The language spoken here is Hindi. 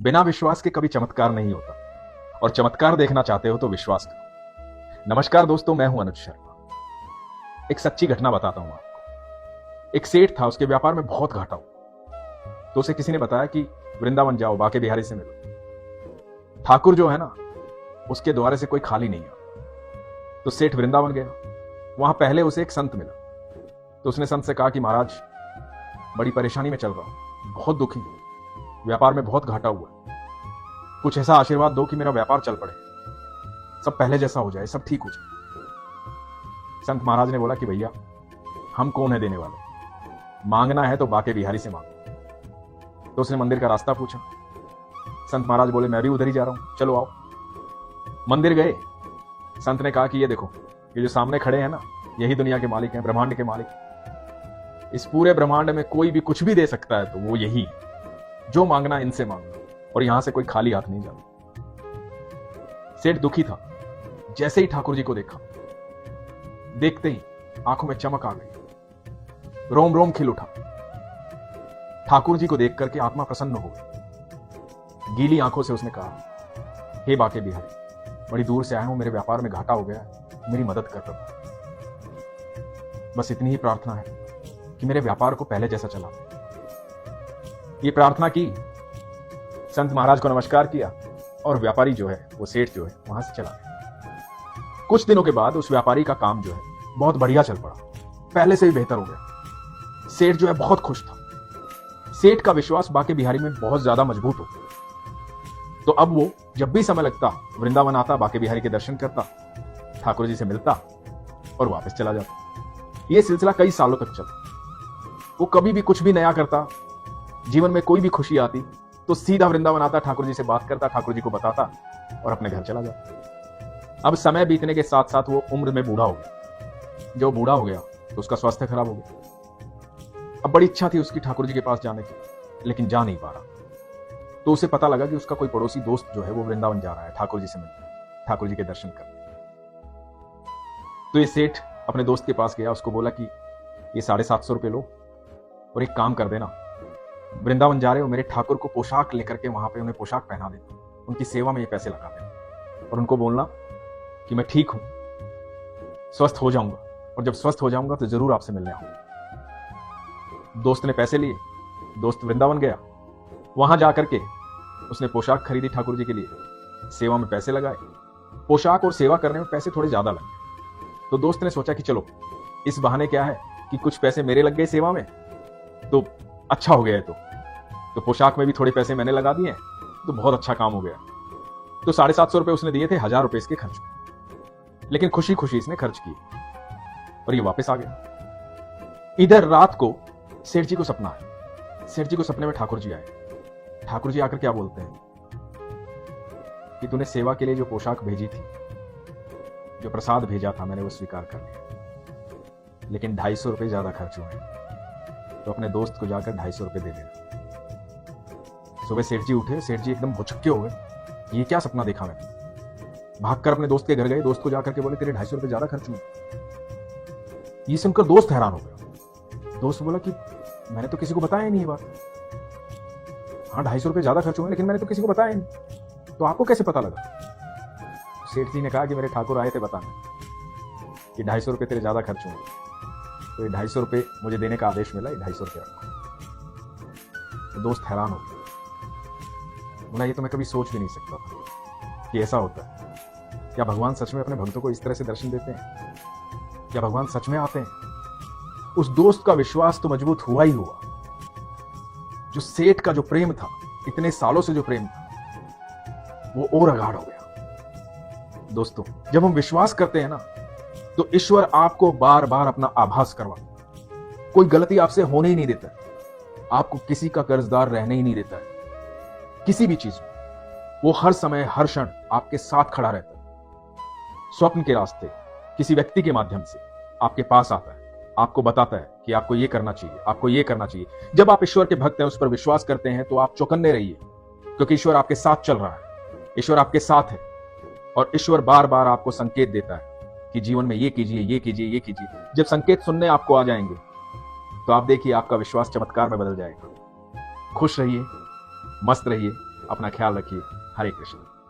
बिना विश्वास के कभी चमत्कार नहीं होता, और चमत्कार देखना चाहते हो तो विश्वास करो। नमस्कार दोस्तों, मैं हूं अनुज शर्मा। एक सच्ची घटना बताता हूं आपको। एक सेठ था, उसके व्यापार में बहुत घाटा हुआ। तो उसे किसी ने बताया कि वृंदावन जाओ, बाके बिहारी से मिलो। ठाकुर जो है ना, उसके द्वारे से कोई खाली नहीं है। तो सेठ वृंदावन गया। वहां पहले उसे एक संत मिला। तो उसने संत से कहा कि महाराज, बड़ी परेशानी में चल रहा हूं, बहुत दुखी हूं, व्यापार में बहुत घाटा हुआ है, कुछ ऐसा आशीर्वाद दो कि मेरा व्यापार चल पड़े, सब पहले जैसा हो जाए, सब ठीक हो जाए। संत महाराज ने बोला कि भैया, हम कौन है देने वाले, मांगना है तो बाके बिहारी से मांगो। तो उसने मंदिर का रास्ता पूछा। संत महाराज बोले, मैं भी उधर ही जा रहा हूं, चलो आओ। मंदिर गए। संत ने कहा कि ये देखो, ये जो सामने खड़े हैं ना, यही दुनिया के मालिक हैं, ब्रह्मांड के मालिक। इस पूरे ब्रह्मांड में कोई भी कुछ भी दे सकता है तो वो यही है। जो मांगना इनसे मांगना, और यहां से कोई खाली हाथ नहीं जाता। सेठ दुखी था। जैसे ही ठाकुर जी को देखा, देखते ही आंखों में चमक आ गई, रोम रोम खिल उठा। ठाकुर जी को देख करके आत्मा प्रसन्न हो गई। गीली आंखों से उसने कहा, हे बाके बिहारी, बड़ी दूर से आया हूं, मेरे व्यापार में घाटा हो गया है, मेरी मदद कर दो। बस इतनी ही प्रार्थना है कि मेरे व्यापार को पहले जैसा चला। ये प्रार्थना की, संत महाराज को नमस्कार किया, और व्यापारी जो है, वो सेठ जो है, वहां से चला गया। कुछ दिनों के बाद उस व्यापारी का काम जो है बहुत बढ़िया चल पड़ा, पहले से भी बेहतर हो गया। सेठ जो है बहुत खुश था। सेठ का विश्वास बाके बिहारी में बहुत ज्यादा मजबूत हो गया। तो अब वो जब भी समय लगता, वृंदावन आता, बाके बिहारी के दर्शन करता, ठाकुर जी से मिलता और वापस चला जाता। ये सिलसिला कई सालों तक चला। वो कभी भी कुछ भी नया करता, जीवन में कोई भी खुशी आती तो सीधा वृंदावन आता, ठाकुर जी से बात करता, ठाकुर जी को बताता और अपने घर चला जाता। अब समय बीतने के साथ साथ वो उम्र में बूढ़ा हो गया। जब बूढ़ा हो गया तो उसका स्वास्थ्य खराब हो गया। अब बड़ी इच्छा थी उसकी ठाकुर जी के पास जाने की, लेकिन जा नहीं पा रहा। तो उसे पता लगा कि उसका कोई पड़ोसी दोस्त जो है वो वृंदावन जा रहा है ठाकुर जी से मिलने, ठाकुर जी के दर्शन करने। तो ये सेठ अपने दोस्त के पास गया, उसको बोला कि ये 750 रुपये लो, और एक काम कर देना, वृंदावन जा रहे हो, मेरे ठाकुर को पोशाक लेकर के वहां पे उन्हें पोशाक पहना देना, उनकी सेवा में ये पैसे लगा देना, और उनको बोलना कि मैं ठीक हूं, स्वस्थ हो जाऊंगा, और जब स्वस्थ हो जाऊंगा तो जरूर आपसे मिलने आऊंगा। दोस्त ने पैसे लिए, दोस्त वृंदावन गया। वहां जाकर के उसने पोशाक खरीदी ठाकुर जी के लिए, सेवा में पैसे लगाए। पोशाक और सेवा करने में पैसे थोड़े ज्यादा लगे। तो दोस्त ने सोचा कि चलो, इस बहाने क्या है कि कुछ पैसे मेरे लग गए सेवा में, तो अच्छा हो गया है। तो पोशाक में भी थोड़े पैसे मैंने लगा दिए, तो बहुत अच्छा काम हो गया। तो 750 रुपए उसने दिए थे 1000 रुपए इसके खर्च में, लेकिन खुशी खुशी इसने खर्च किए और ये वापस आ गया। इधर रात को सेठ जी को सपना है। सेठ जी को सपने में ठाकुर जी आए। ठाकुर जी आकर क्या बोलते हैं कि तूने सेवा के लिए जो पोशाक भेजी थी, जो प्रसाद भेजा था, मैंने वो स्वीकार कर लिया, लेकिन 250 रुपए ज्यादा खर्च हुए, तो अपने दोस्त को जाकर 250 रुपए दे देना। सुबह सेठ जी उठे। सेठ जी एकदम भुचक्के हो गए, ये क्या सपना देखा मैंने। भागकर अपने दोस्त के घर गए, दोस्त को जाकर के बोले, तेरे 250 रुपए ज्यादा खर्च हुए। ये सुनकर दोस्त हैरान हो गया। दोस्त बोला कि मैंने तो किसी को बताया ही नहीं ये बात। हाँ, 250 रुपए ज्यादा खर्च हुए, लेकिन मैंने तो किसी को बताया नहीं, तो आपको कैसे पता लगा। सेठ जी ने कहा कि मेरे ठाकुर आए थे बताने कि 250 रुपए तेरे ज्यादा खर्च हुए, तो ये 250 रुपए मुझे देने का आदेश मिला, ये 250 रुपए रखो। तो दोस्त हैरान हो गया। बोला, ये तो मैं कभी सोच भी नहीं सकता था कि ऐसा होता है। क्या भगवान सच में अपने भक्तों को इस तरह से दर्शन देते हैं? क्या भगवान सच में आते हैं? उस दोस्त का विश्वास तो मजबूत हुआ ही हुआ। जो सेठ का जो प्रेम था, इतने सालों से जो प्रेम था, वो और अगाढ़ हो गया। दोस्तों, जब हम विश्वास करते हैं ना, तो ईश्वर आपको बार बार अपना आभास करवाता। कोई गलती आपसे होने ही नहीं देता, आपको किसी का कर्जदार रहने ही नहीं देता है। किसी भी चीज में वो हर समय हर क्षण आपके साथ खड़ा रहता है। स्वप्न के रास्ते किसी व्यक्ति के माध्यम से आपके पास आता है, आपको बताता है कि आपको ये करना चाहिए, आपको ये करना चाहिए। जब आप ईश्वर के भक्त हैं, उस पर विश्वास करते हैं, तो आप चौकन्ने रहिए, क्योंकि ईश्वर आपके साथ चल रहा है, ईश्वर आपके साथ है। और ईश्वर बार बार आपको संकेत देता है कि जीवन में ये कीजिए, ये कीजिए, ये कीजिए। जब संकेत सुनने आपको आ जाएंगे, तो आप देखिए आपका विश्वास चमत्कार में बदल जाएगा। खुश रहिए, मस्त रहिए, अपना ख्याल रखिए। हरे कृष्ण।